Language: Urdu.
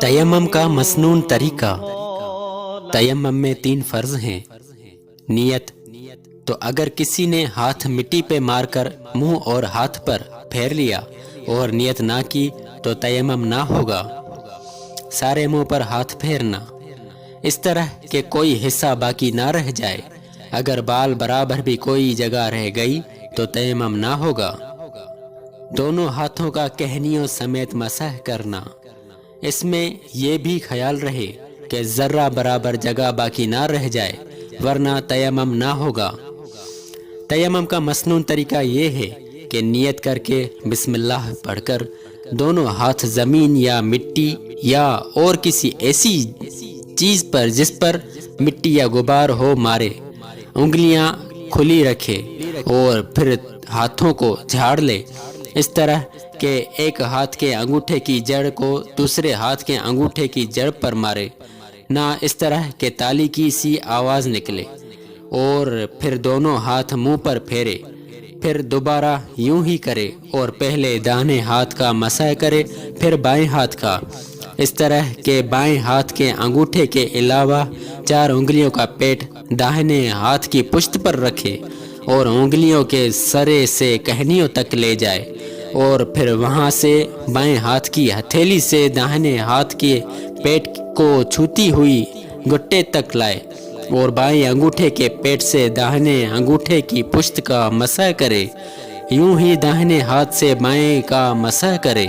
تیمم کا مسنون طریقہ۔ تیمم میں 3 فرض ہیں۔ نیت، تو اگر کسی نے ہاتھ مٹی پہ مار کر منہ اور ہاتھ پر پھیر لیا اور نیت نہ کی تو تیمم نہ ہوگا۔ سارے منہ پر ہاتھ پھیرنا، اس طرح کہ کوئی حصہ باقی نہ رہ جائے۔ اگر بال برابر بھی کوئی جگہ رہ گئی تو تیمم نہ ہوگا۔ دونوں ہاتھوں کا کہنیوں سمیت مسح کرنا، اس میں یہ بھی خیال رہے کہ ذرہ برابر جگہ باقی نہ رہ جائے ورنہ تیمم نہ ہوگا۔ تیمم کا مسنون طریقہ یہ ہے کہ نیت کر کے بسم اللہ پڑھ کر دونوں ہاتھ زمین یا مٹی یا اور کسی ایسی چیز پر جس پر مٹی یا غبار ہو مارے، انگلیاں کھلی رکھے اور پھر ہاتھوں کو جھاڑ لے، اس طرح کہ ایک ہاتھ کے انگوٹھے کی جڑ کو دوسرے ہاتھ کے انگوٹھے کی جڑ پر مارے، نہ اس طرح کہ تالی کی سی آواز نکلے، اور پھر دونوں ہاتھ منہ پر پھیرے، پھر دوبارہ یوں ہی کرے اور پہلے داہنے ہاتھ کا مسح کرے پھر بائیں ہاتھ کا، اس طرح کہ بائیں ہاتھ کے انگوٹھے کے علاوہ 4 انگلیوں کا پیٹ داہنے ہاتھ کی پشت پر رکھے اور انگلیوں کے سرے سے کہنیوں تک لے جائے، اور پھر وہاں سے بائیں ہاتھ کی ہتھیلی سے داہنے ہاتھ کے پیٹ کو چھوتی ہوئی گھٹے تک لائے اور بائیں انگوٹھے کے پیٹ سے داہنے انگوٹھے کی پشت کا مسح کرے، یوں ہی داہنے ہاتھ سے بائیں کا مسح کرے۔